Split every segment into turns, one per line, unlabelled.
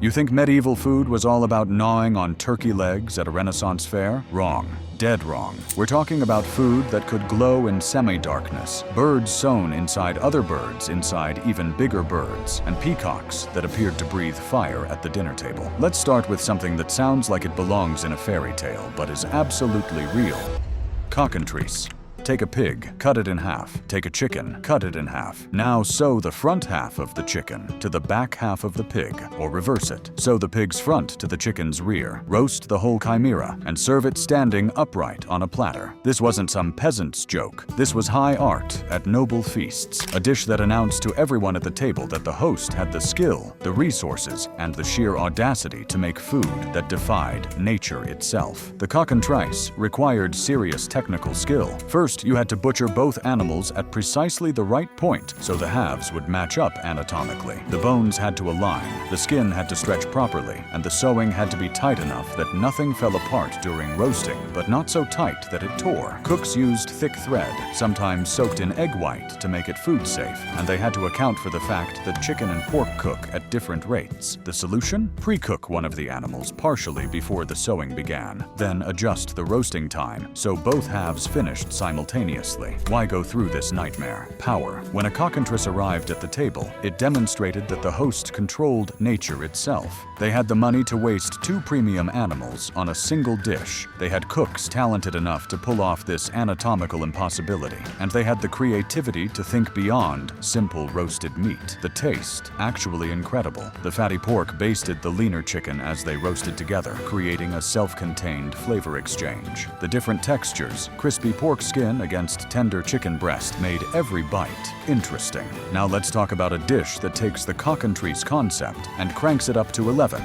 You think medieval food was all about gnawing on turkey legs at a Renaissance fair? Wrong. Dead wrong. We're talking about food that could glow in semi-darkness, birds sewn inside other birds inside even bigger birds, and peacocks that appeared to breathe fire at the dinner table. Let's start with something that sounds like it belongs in a fairy tale, but is absolutely real. Cockatrice. Take a pig, cut it in half. Take a chicken, cut it in half. Now sew the front half of the chicken to the back half of the pig, or reverse it. Sew the pig's front to the chicken's rear. Roast the whole chimera and serve it standing upright on a platter. This wasn't some peasant's joke. This was high art at noble feasts, a dish that announced to everyone at the table that the host had the skill, the resources, and the sheer audacity to make food that defied nature itself. The cockatrice required serious technical skill. First, you had to butcher both animals at precisely the right point so the halves would match up anatomically. The bones had to align, the skin had to stretch properly, and the sewing had to be tight enough that nothing fell apart during roasting, but not so tight that it tore. Cooks used thick thread, sometimes soaked in egg white to make it food safe, and they had to account for the fact that chicken and pork cook at different rates. The solution? Pre-cook one of the animals partially before the sewing began, then adjust the roasting time so both halves finished simultaneously. Why go through this nightmare? Power. When a cockatrice arrived at the table, it demonstrated that the host controlled nature itself. They had the money to waste 2 premium animals on a single dish. They had cooks talented enough to pull off this anatomical impossibility. And they had the creativity to think beyond simple roasted meat. The taste, actually incredible. The fatty pork basted the leaner chicken as they roasted together, creating a self-contained flavor exchange. The different textures, crispy pork skin against tender chicken breast, made every bite interesting. Now let's talk about a dish that takes the cockatrice concept and cranks it up to 11.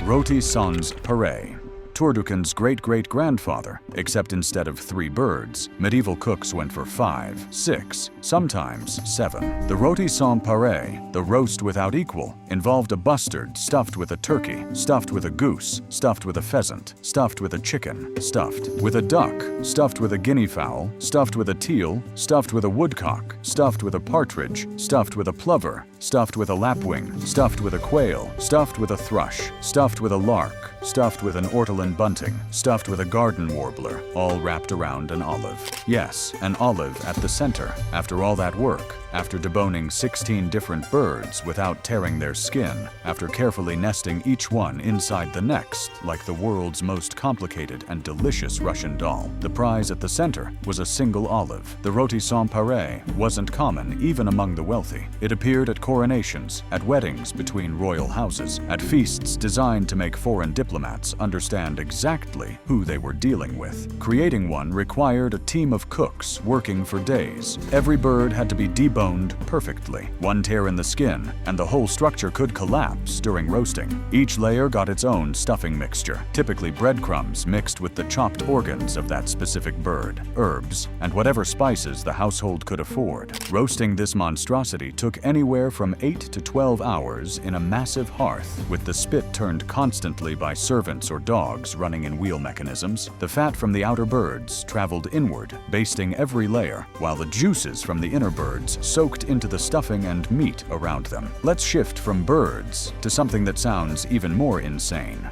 Roti sans purée. Turduken's great-great-grandfather, except instead of 3 birds, medieval cooks went for 5, 6, sometimes 7. The roti sans purée, the roast without equal, involved a bustard stuffed with a turkey, stuffed with a goose, stuffed with a pheasant, stuffed with a chicken, stuffed with a duck, stuffed with a guinea fowl, stuffed with a teal, stuffed with a woodcock, stuffed with a partridge, stuffed with a plover, stuffed with a lapwing, stuffed with a quail, stuffed with a thrush, stuffed with a lark, stuffed with an ortolan bunting, stuffed with a garden warbler, all wrapped around an olive. Yes, an olive at the center. After all that work, after deboning 16 different birds without tearing their skin, after carefully nesting each one inside the next, like the world's most complicated and delicious Russian doll, the prize at the center was a single olive. The roti sans purée wasn't common even among the wealthy. It appeared at coronations, at weddings between royal houses, at feasts designed to make foreign diplomats understand exactly who they were dealing with. Creating one required a team of cooks working for days. Every bird had to be deboned perfectly. One tear in the skin, and the whole structure could collapse during roasting. Each layer got its own stuffing mixture, typically breadcrumbs mixed with the chopped organs of that specific bird, herbs, and whatever spices the household could afford. Roasting this monstrosity took anywhere from 8 to 12 hours in a massive hearth, with the spit turned constantly by servants or dogs running in wheel mechanisms. The fat from the outer birds traveled inward, basting every layer, while the juices from the inner birds soaked into the stuffing and meat around them. Let's shift from birds to something that sounds even more insane.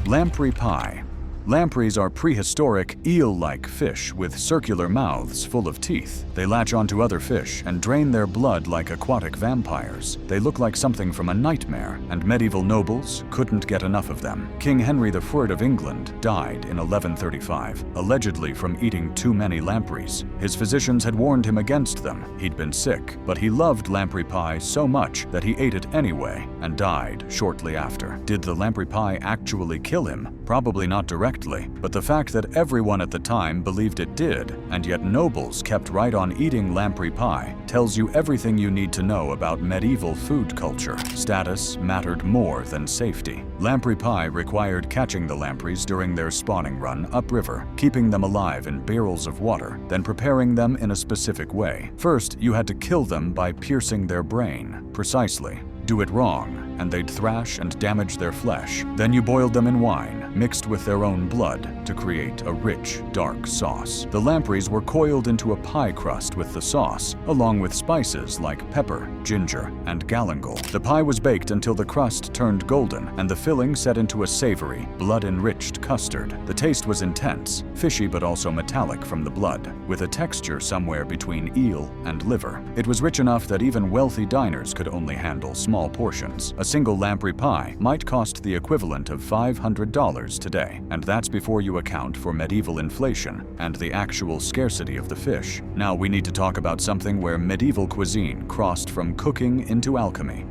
Lamprey pie. Lampreys are prehistoric, eel-like fish with circular mouths full of teeth. They latch onto other fish and drain their blood like aquatic vampires. They look like something from a nightmare, and medieval nobles couldn't get enough of them. King Henry IV of England died in 1135, allegedly from eating too many lampreys. His physicians had warned him against them. He'd been sick, but he loved lamprey pie so much that he ate it anyway and died shortly after. Did the lamprey pie actually kill him? Probably not directly, but the fact that everyone at the time believed it did, and yet nobles kept right on eating lamprey pie, tells you everything you need to know about medieval food culture. Status mattered more than safety. Lamprey pie required catching the lampreys during their spawning run upriver, keeping them alive in barrels of water, then preparing them in a specific way. First, you had to kill them by piercing their brain. Precisely. Do it wrong, and they'd thrash and damage their flesh. Then you boiled them in wine, mixed with their own blood, to create a rich, dark sauce. The lampreys were coiled into a pie crust with the sauce, along with spices like pepper, ginger, and galangal. The pie was baked until the crust turned golden, and the filling set into a savory, blood-enriched custard. The taste was intense, fishy but also metallic from the blood, with a texture somewhere between eel and liver. It was rich enough that even wealthy diners could only handle small portions. A single lamprey pie might cost the equivalent of $500 today, and that's before you account for medieval inflation and the actual scarcity of the fish. Now we need to talk about something where medieval cuisine crossed from cooking into alchemy: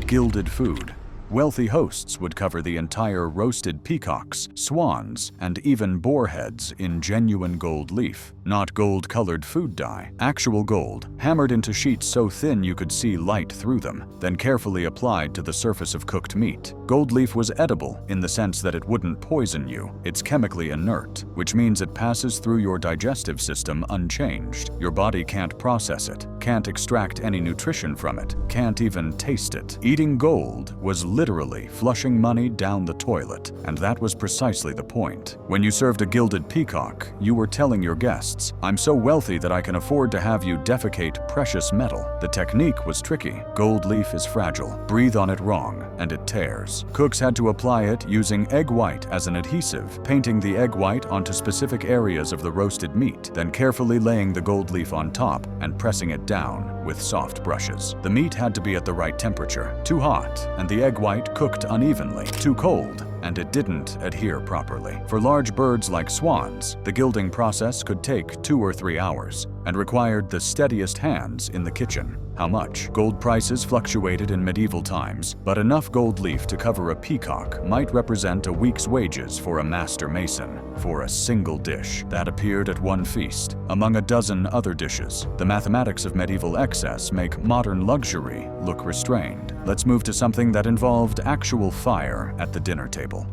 gilded food. Wealthy hosts would cover the entire roasted peacocks, swans, and even boar heads in genuine gold leaf. Not gold-colored food dye, actual gold, hammered into sheets so thin you could see light through them, then carefully applied to the surface of cooked meat. Gold leaf was edible in the sense that it wouldn't poison you. It's chemically inert, which means it passes through your digestive system unchanged. Your body can't process it, can't extract any nutrition from it, can't even taste it. Eating gold was literally flushing money down the toilet, and that was precisely the point. When you served a gilded peacock, you were telling your guests, "I'm so wealthy that I can afford to have you defecate precious metal." The technique was tricky. Gold leaf is fragile. Breathe on it wrong, and it tears. Cooks had to apply it using egg white as an adhesive, painting the egg white onto specific areas of the roasted meat, then carefully laying the gold leaf on top and pressing it down with soft brushes. The meat had to be at the right temperature. Too hot, and the egg white cooked unevenly. Too cold, and it didn't adhere properly. For large birds like swans, the gilding process could take 2 or 3 hours and required the steadiest hands in the kitchen. How much? Gold prices fluctuated in medieval times, but enough gold leaf to cover a peacock might represent a week's wages for a master mason for a single dish. That appeared at one feast, among a dozen other dishes. The mathematics of medieval excess make modern luxury look restrained. Let's move to something that involved actual fire at the dinner table.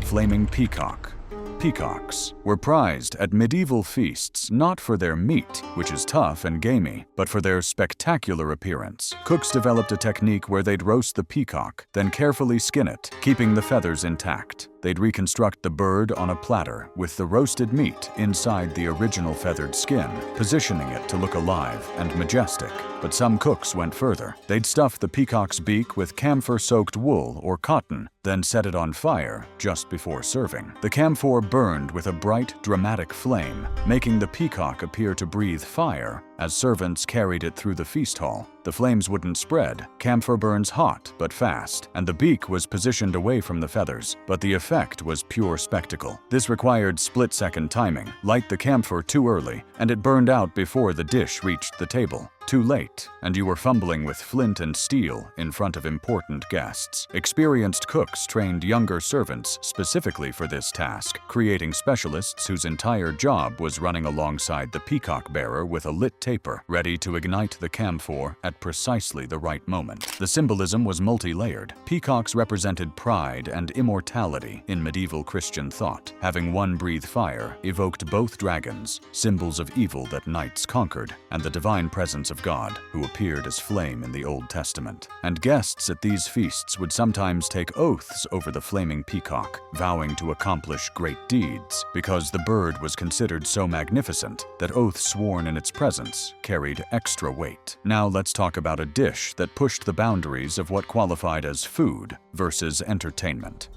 Flaming peacock. Peacocks were prized at medieval feasts not for their meat, which is tough and gamey, but for their spectacular appearance. Cooks developed a technique where they'd roast the peacock, then carefully skin it, keeping the feathers intact. They'd reconstruct the bird on a platter with the roasted meat inside the original feathered skin, positioning it to look alive and majestic. But some cooks went further. They'd stuff the peacock's beak with camphor-soaked wool or cotton, then set it on fire just before serving. The camphor burned with a bright, dramatic flame, making the peacock appear to breathe fire as servants carried it through the feast hall. The flames wouldn't spread. Camphor burns hot but fast, and the beak was positioned away from the feathers, but the effect was pure spectacle. This required split-second timing. Light the camphor too early, and it burned out before the dish reached the table. Too late, and you were fumbling with flint and steel in front of important guests. Experienced cooks trained younger servants specifically for this task, creating specialists whose entire job was running alongside the peacock bearer with a lit taper, ready to ignite the camphor at precisely the right moment. The symbolism was multi-layered. Peacocks represented pride and immortality in medieval Christian thought. Having one breathe fire evoked both dragons, symbols of evil that knights conquered, and the divine presence of God, who appeared as flame in the Old Testament. And guests at these feasts would sometimes take oaths over the flaming peacock, vowing to accomplish great deeds, because the bird was considered so magnificent that oaths sworn in its presence carried extra weight. Now let's talk about a dish that pushed the boundaries of what qualified as food versus entertainment.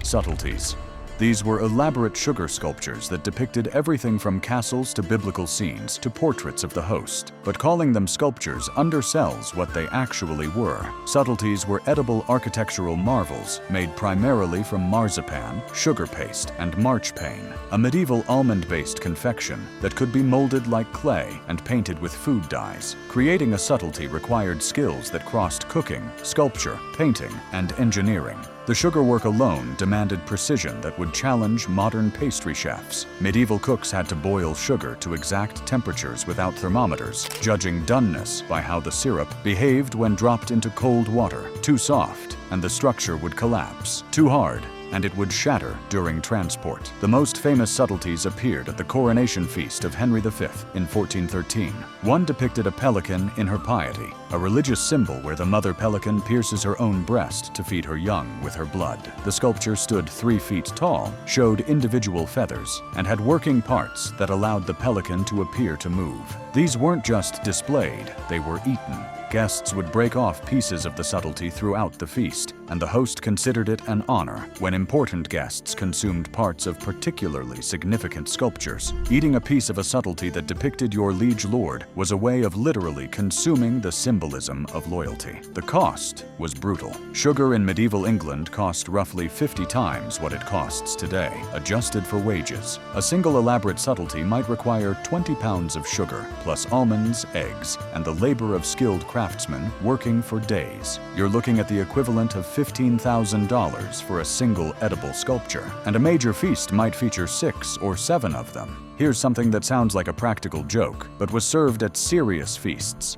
Subtleties. These were elaborate sugar sculptures that depicted everything from castles to biblical scenes to portraits of the host. But calling them sculptures undersells what they actually were. Subtleties were edible architectural marvels made primarily from marzipan, sugar paste, and marchpane, a medieval almond-based confection that could be molded like clay and painted with food dyes. Creating a subtlety required skills that crossed cooking, sculpture, painting, and engineering. The sugarwork alone demanded precision that would challenge modern pastry chefs. Medieval cooks had to boil sugar to exact temperatures without thermometers, judging doneness by how the syrup behaved when dropped into cold water. Too soft, and the structure would collapse. Too hard, and it would shatter during transport. The most famous subtleties appeared at the coronation feast of Henry V in 1413. One depicted a pelican in her piety, a religious symbol where the mother pelican pierces her own breast to feed her young with her blood. The sculpture stood 3 feet tall, showed individual feathers, and had working parts that allowed the pelican to appear to move. These weren't just displayed, they were eaten. Guests would break off pieces of the subtlety throughout the feast, and the host considered it an honor when important guests consumed parts of particularly significant sculptures. Eating a piece of a subtlety that depicted your liege lord was a way of literally consuming the symbolism of loyalty. The cost was brutal. Sugar in medieval England cost roughly 50 times what it costs today, adjusted for wages. A single elaborate subtlety might require 20 pounds of sugar, plus almonds, eggs, and the labor of skilled craftsmen working for days. You're looking at the equivalent of $15,000 for a single edible sculpture, and a major feast might feature 6 or 7 of them. Here's something that sounds like a practical joke, but was served at serious feasts.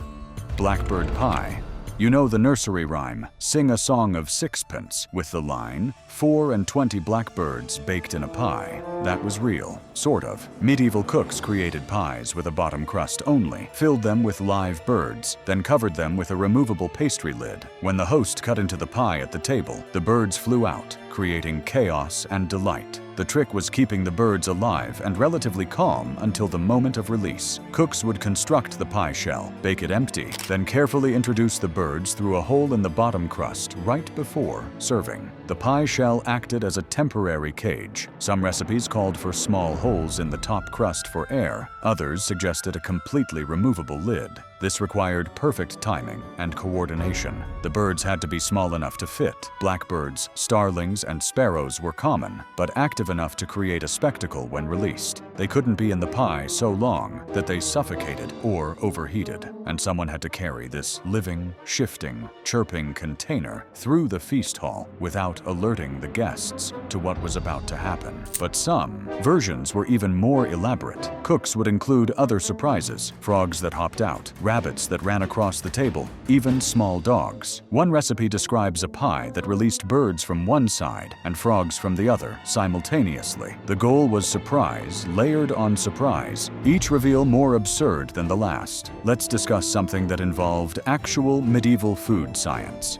Blackbird pie. You know the nursery rhyme, "Sing a song of sixpence," with the line, 4 and 20 blackbirds baked in a pie. That was real, sort of. Medieval cooks created pies with a bottom crust only, filled them with live birds, then covered them with a removable pastry lid. When the host cut into the pie at the table, the birds flew out, creating chaos and delight. The trick was keeping the birds alive and relatively calm until the moment of release. Cooks would construct the pie shell, bake it empty, then carefully introduce the birds through a hole in the bottom crust right before serving. The pie shell acted as a temporary cage. Some recipes called for small holes in the top crust for air. Others suggested a completely removable lid. This required perfect timing and coordination. The birds had to be small enough to fit. Blackbirds, starlings, and sparrows were common, but active enough to create a spectacle when released. They couldn't be in the pie so long that they suffocated or overheated, and someone had to carry this living, shifting, chirping container through the feast hall without alerting the guests to what was about to happen. But some versions were even more elaborate. Cooks would include other surprises: frogs that hopped out, rabbits that ran across the table, even small dogs. One recipe describes a pie that released birds from one side and frogs from the other simultaneously. The goal was surprise layered on surprise, each reveal more absurd than the last. Let's discuss something that involved actual medieval food science.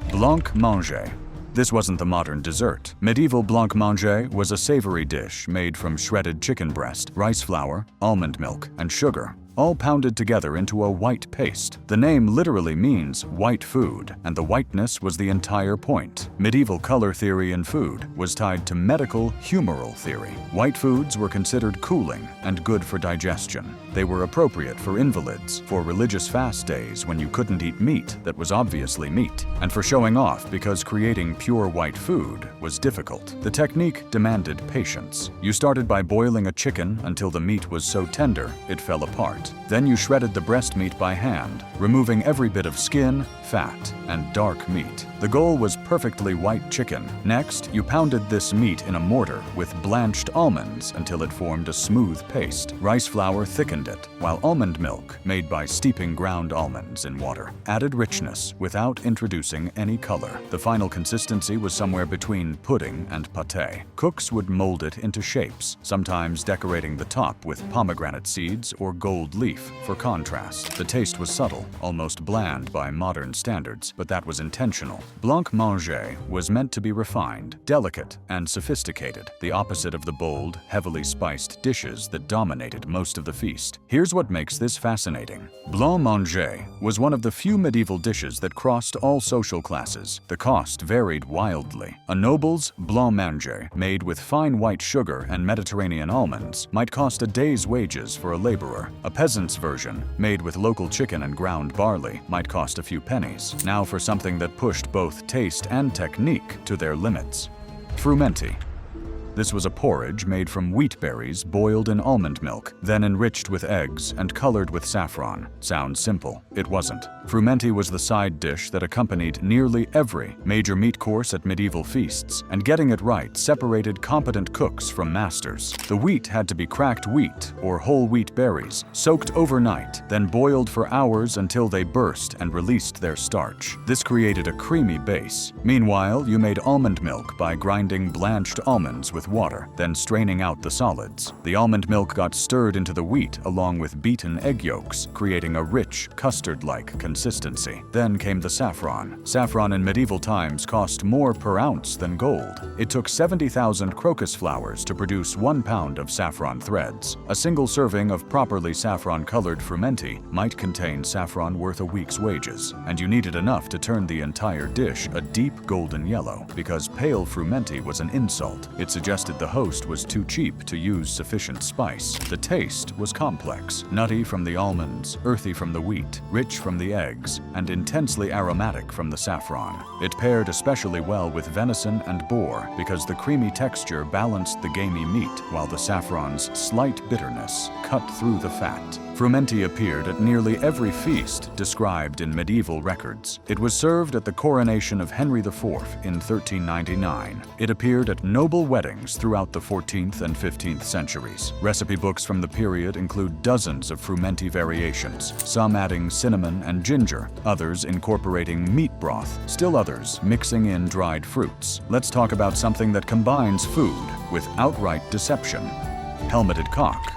Blancmange. This wasn't the modern dessert. Medieval blancmange was a savory dish made from shredded chicken breast, rice flour, almond milk, and sugar, all pounded together into a white paste. The name literally means white food, and the whiteness was the entire point. Medieval color theory in food was tied to medical humoral theory. White foods were considered cooling and good for digestion. They were appropriate for invalids, for religious fast days when you couldn't eat meat that was obviously meat, and for showing off because creating pure white food was difficult. The technique demanded patience. You started by boiling a chicken until the meat was so tender it fell apart. Then you shredded the breast meat by hand, removing every bit of skin, fat, and dark meat. The goal was perfectly white chicken. Next, you pounded this meat in a mortar with blanched almonds until it formed a smooth paste. Rice flour thickened it, while almond milk, made by steeping ground almonds in water, added richness without introducing any color. The final consistency was somewhere between pudding and pâté. Cooks would mold it into shapes, sometimes decorating the top with pomegranate seeds or gold leaf for contrast. The taste was subtle, almost bland by modern standards, but that was intentional. Blancmange was meant to be refined, delicate, and sophisticated, the opposite of the bold, heavily spiced dishes that dominated most of the feast. Here's what makes this fascinating. Blancmange was one of the few medieval dishes that crossed all social classes. The cost varied wildly. A noble's blancmange, made with fine white sugar and Mediterranean almonds, might cost a day's wages for a laborer. A peasant's version, made with local chicken and ground barley, might cost a few pennies. Now for something that pushed both taste and technique to their limits. Frumenti. This was a porridge made from wheat berries boiled in almond milk, then enriched with eggs and colored with saffron. Sounds simple. It wasn't. Frumenti was the side dish that accompanied nearly every major meat course at medieval feasts, and getting it right separated competent cooks from masters. The wheat had to be cracked wheat or whole wheat berries, soaked overnight, then boiled for hours until they burst and released their starch. This created a creamy base. Meanwhile, you made almond milk by grinding blanched almonds with water, then straining out the solids. The almond milk got stirred into the wheat along with beaten egg yolks, creating a rich, custard-like consistency. Then came the saffron. Saffron in medieval times cost more per ounce than gold. It took 70,000 crocus flowers to produce 1 pound of saffron threads. A single serving of properly saffron-colored frumenti might contain saffron worth a week's wages, and you needed enough to turn the entire dish a deep golden yellow. Because pale frumenti was an insult, it suggested the host was too cheap to use sufficient spice. The taste was complex, nutty from the almonds, earthy from the wheat, rich from the eggs, and intensely aromatic from the saffron. It paired especially well with venison and boar because the creamy texture balanced the gamey meat, while the saffron's slight bitterness cut through the fat. Frumenti appeared at nearly every feast described in medieval records. It was served at the coronation of Henry IV in 1399. It appeared at noble weddings throughout the 14th and 15th centuries. Recipe books from the period include dozens of frumenti variations, some adding cinnamon and ginger, others incorporating meat broth, still others mixing in dried fruits. Let's talk about something that combines food with outright deception: helmeted cock.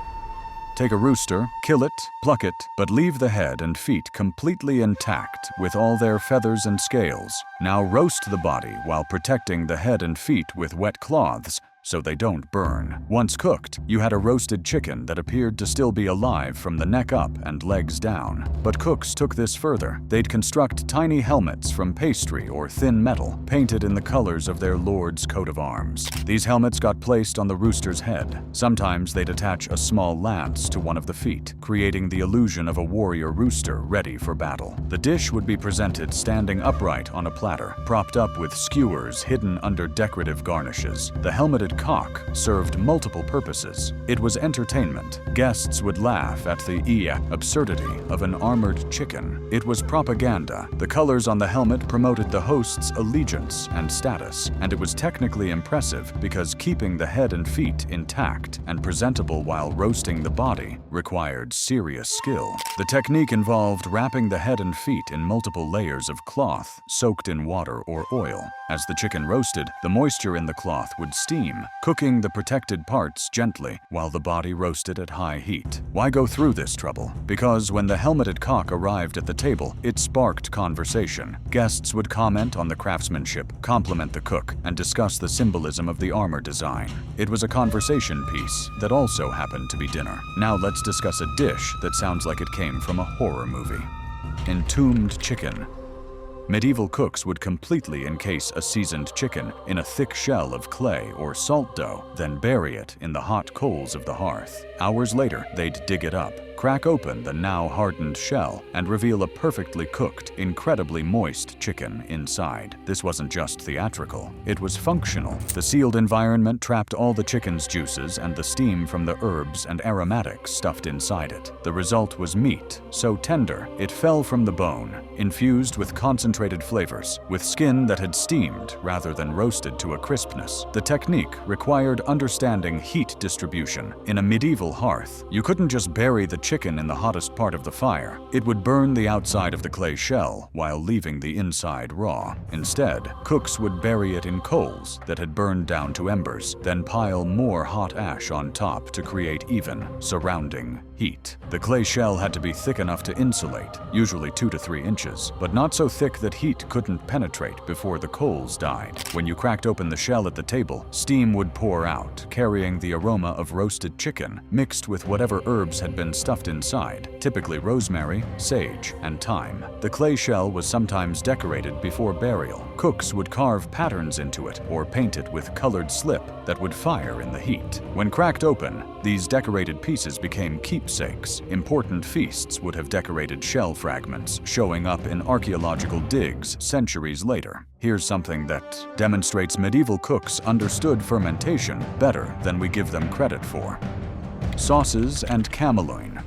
Take a rooster, kill it, pluck it, but leave the head and feet completely intact with all their feathers and scales. Now roast the body while protecting the head and feet with wet cloths so they don't burn. Once cooked, you had a roasted chicken that appeared to still be alive from the neck up and legs down. But cooks took this further. They'd construct tiny helmets from pastry or thin metal, painted in the colors of their lord's coat of arms. These helmets got placed on the rooster's head. Sometimes they'd attach a small lance to one of the feet, creating the illusion of a warrior rooster ready for battle. The dish would be presented standing upright on a platter, propped up with skewers hidden under decorative garnishes. The helmeted cock served multiple purposes. It was entertainment. Guests would laugh at the absurdity of an armored chicken. It was propaganda. The colors on the helmet promoted the host's allegiance and status, and it was technically impressive because keeping the head and feet intact and presentable while roasting the body required serious skill. The technique involved wrapping the head and feet in multiple layers of cloth soaked in water or oil. As the chicken roasted, the moisture in the cloth would steam, cooking the protected parts gently while the body roasted at high heat. Why go through this trouble? Because when the helmeted cock arrived at the table, it sparked conversation. Guests would comment on the craftsmanship, compliment the cook, and discuss the symbolism of the armor design. It was a conversation piece that also happened to be dinner. Now let's discuss a dish that sounds like it came from a horror movie: entombed chicken. Medieval cooks would completely encase a seasoned chicken in a thick shell of clay or salt dough, then bury it in the hot coals of the hearth. Hours later, they'd dig it up, crack open the now hardened shell, and reveal a perfectly cooked, incredibly moist chicken inside. This wasn't just theatrical, it was functional. The sealed environment trapped all the chicken's juices and the steam from the herbs and aromatics stuffed inside it. The result was meat, so tender it fell from the bone, infused with concentrated flavors, with skin that had steamed rather than roasted to a crispness. The technique required understanding heat distribution. In a medieval hearth, you couldn't just bury the chicken in the hottest part of the fire. It would burn the outside of the clay shell while leaving the inside raw. Instead, cooks would bury it in coals that had burned down to embers, then pile more hot ash on top to create even, surrounding heat. The clay shell had to be thick enough to insulate, usually 2 to 3 inches, but not so thick that heat couldn't penetrate before the coals died. When you cracked open the shell at the table, steam would pour out, carrying the aroma of roasted chicken, mixed with whatever herbs had been stuffed stuffed inside, typically rosemary, sage, and thyme. The clay shell was sometimes decorated before burial. Cooks would carve patterns into it or paint it with colored slip that would fire in the heat. When cracked open, these decorated pieces became keepsakes. Important feasts would have decorated shell fragments, showing up in archaeological digs centuries later. Here's something that demonstrates medieval cooks understood fermentation better than we give them credit for. Sauces and cameloin.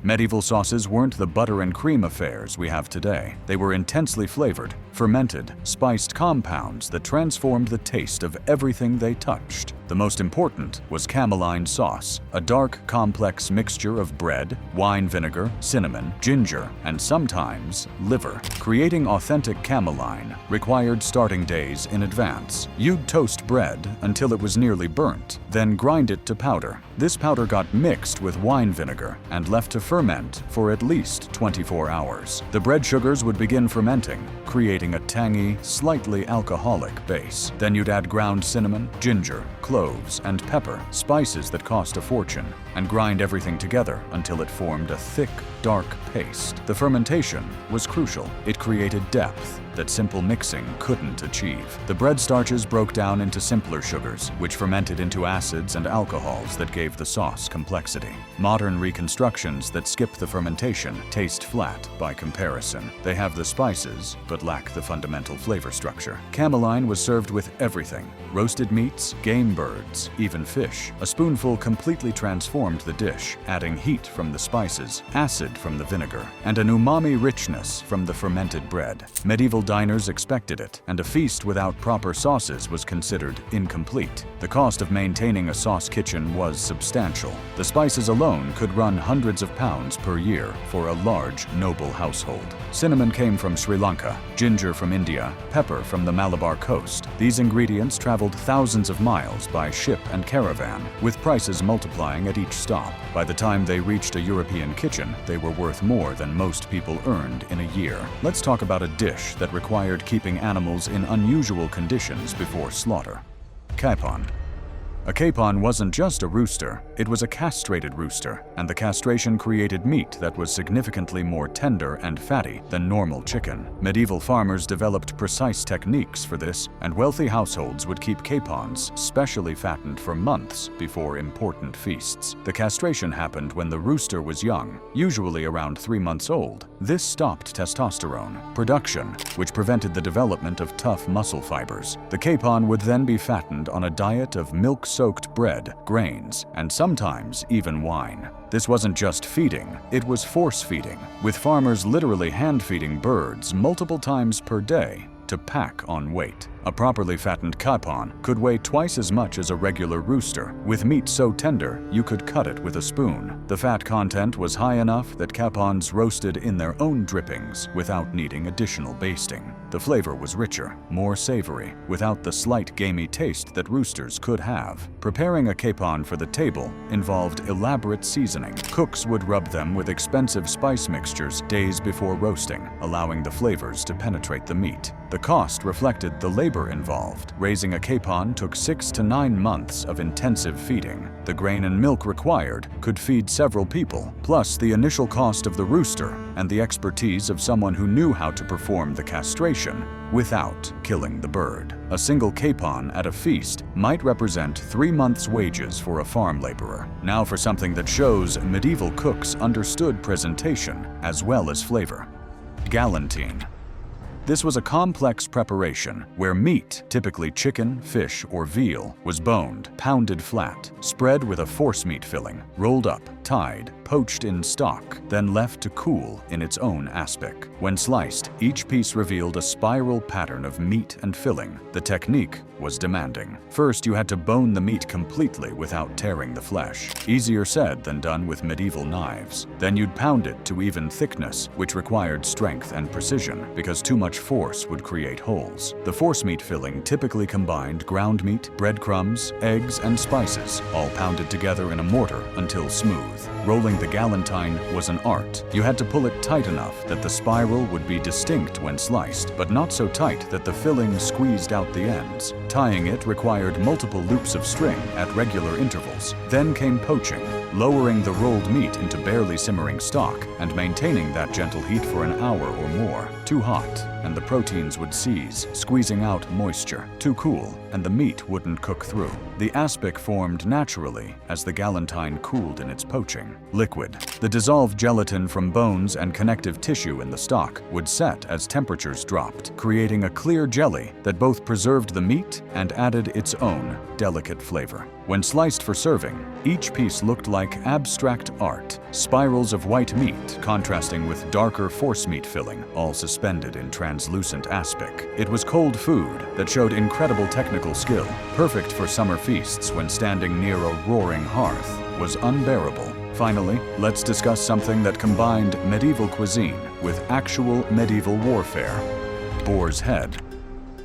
Medieval sauces weren't the butter and cream affairs we have today. They were intensely flavored, fermented, spiced compounds that transformed the taste of everything they touched. The most important was cameline sauce, a dark, complex mixture of bread, wine vinegar, cinnamon, ginger, and sometimes liver. Creating authentic cameline required starting days in advance. You'd toast bread until it was nearly burnt, then grind it to powder. This powder got mixed with wine vinegar and left to ferment for at least 24 hours. The bread sugars would begin fermenting, creating a tangy, slightly alcoholic base. Then you'd add ground cinnamon, ginger, cloves, and pepper, spices that cost a fortune, and grind everything together until it formed a thick, dark paste. The fermentation was crucial. It created depth that simple mixing couldn't achieve. The bread starches broke down into simpler sugars, which fermented into acids and alcohols that gave the sauce complexity. Modern reconstructions that skip the fermentation taste flat by comparison. They have the spices, but lack the fundamental flavor structure. Cameline was served with everything: roasted meats, game birds, even fish. A spoonful completely transformed the dish, adding heat from the spices, acid from the vinegar, and an umami richness from the fermented bread. Medieval diners expected it, and a feast without proper sauces was considered incomplete. The cost of maintaining a sauce kitchen was substantial. The spices alone could run hundreds of pounds per year for a large, noble household. Cinnamon came from Sri Lanka, ginger from India, pepper from the Malabar coast. These ingredients traveled thousands of miles by ship and caravan, with prices multiplying at each stop. By the time they reached a European kitchen, they were worth more than most people earned in a year. Let's talk about a dish that required keeping animals in unusual conditions before slaughter. Capon. A capon wasn't just a rooster, it was a castrated rooster, and the castration created meat that was significantly more tender and fatty than normal chicken. Medieval farmers developed precise techniques for this, and wealthy households would keep capons specially fattened for months before important feasts. The castration happened when the rooster was young, usually around 3 months old. This stopped testosterone production, which prevented the development of tough muscle fibers. The capon would then be fattened on a diet of milk-soaked bread, grains, and sometimes even wine. This wasn't just feeding, it was force feeding, with farmers literally hand-feeding birds multiple times per day to pack on weight. A properly fattened capon could weigh twice as much as a regular rooster, with meat so tender you could cut it with a spoon. The fat content was high enough that capons roasted in their own drippings without needing additional basting. The flavor was richer, more savory, without the slight gamey taste that roosters could have. Preparing a capon for the table involved elaborate seasoning. Cooks would rub them with expensive spice mixtures days before roasting, allowing the flavors to penetrate the meat. The cost reflected the labor involved. Raising a capon took 6 to 9 months of intensive feeding. The grain and milk required could feed several people, plus the initial cost of the rooster and the expertise of someone who knew how to perform the castration without killing the bird. A single capon at a feast might represent 3 months' wages for a farm laborer. Now for something that shows medieval cooks understood presentation as well as flavor. Galantine. This was a complex preparation where meat, typically chicken, fish, or veal, was boned, pounded flat, spread with a forcemeat filling, rolled up, tied, poached in stock, then left to cool in its own aspic. When sliced, each piece revealed a spiral pattern of meat and filling. The technique was demanding. First, you had to bone the meat completely without tearing the flesh. Easier said than done with medieval knives. Then you'd pound it to even thickness, which required strength and precision, because too much force would create holes. The forcemeat filling typically combined ground meat, breadcrumbs, eggs, and spices, all pounded together in a mortar until smooth. Rolling the galantine was an art. You had to pull it tight enough that the spiral would be distinct when sliced, but not so tight that the filling squeezed out the ends. Tying it required multiple loops of string at regular intervals. Then came poaching, lowering the rolled meat into barely simmering stock and maintaining that gentle heat for an hour or more. Too hot, and the proteins would seize, squeezing out moisture. Too cool, and the meat wouldn't cook through. The aspic formed naturally as the galantine cooled in its poaching. Liquid. The dissolved gelatin from bones and connective tissue in the stock would set as temperatures dropped, creating a clear jelly that both preserved the meat and added its own delicate flavor. When sliced for serving, each piece looked like abstract art, spirals of white meat contrasting with darker forcemeat filling, all suspended in translucent aspic. It was cold food that showed incredible technical skill, perfect for summer feasts when standing near a roaring hearth was unbearable. Finally, let's discuss something that combined medieval cuisine with actual medieval warfare: boar's head.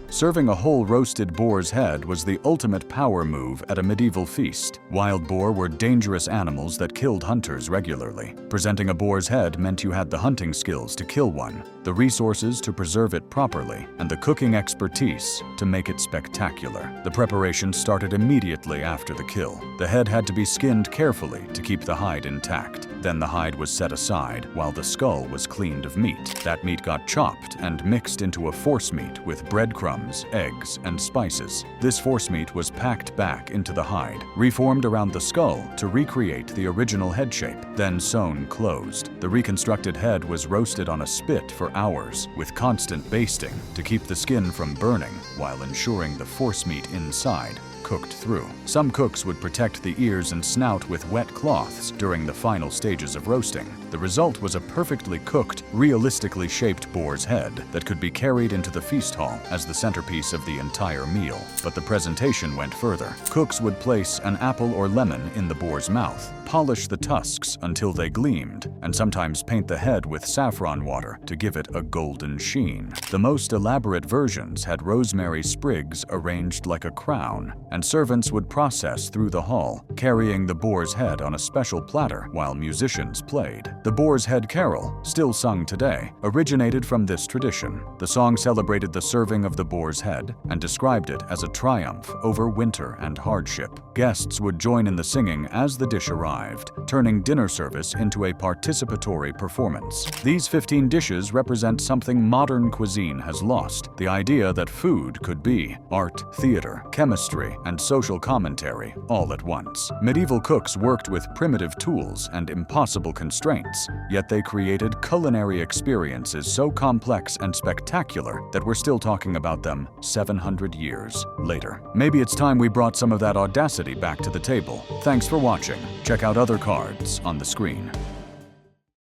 Serving a whole roasted boar's head was the ultimate power move at a medieval feast. Wild boar were dangerous animals that killed hunters regularly. Presenting a boar's head meant you had the hunting skills to kill one, the resources to preserve it properly, and the cooking expertise to make it spectacular. The preparation started immediately after the kill. The head had to be skinned carefully to keep the hide intact. Then the hide was set aside while the skull was cleaned of meat. That meat got chopped and mixed into a forcemeat with breadcrumbs, eggs, and spices. This forcemeat was packed back into the hide, reformed around the skull to recreate the original head shape, then sewn closed. The reconstructed head was roasted on a spit for hours, with constant basting to keep the skin from burning while ensuring the forcemeat inside cooked through. Some cooks would protect the ears and snout with wet cloths during the final stages of roasting. The result was a perfectly cooked, realistically shaped boar's head that could be carried into the feast hall as the centerpiece of the entire meal. But the presentation went further. Cooks would place an apple or lemon in the boar's mouth, polish the tusks until they gleamed, and sometimes paint the head with saffron water to give it a golden sheen. The most elaborate versions had rosemary sprigs arranged like a crown, and servants would process through the hall, carrying the boar's head on a special platter while musicians played. The Boar's Head Carol, still sung today, originated from this tradition. The song celebrated the serving of the boar's head and described it as a triumph over winter and hardship. Guests would join in the singing as the dish arrived, turning dinner service into a participatory performance. These 15 dishes represent something modern cuisine has lost: the idea that food could be art, theater, chemistry, and social commentary all at once. Medieval cooks worked with primitive tools and impossible constraints, yet they created culinary experiences so complex and spectacular that we're still talking about them 700 years later. Maybe it's time we brought some of that audacity back to the table. Thanks for watching. Check out other cards on the screen.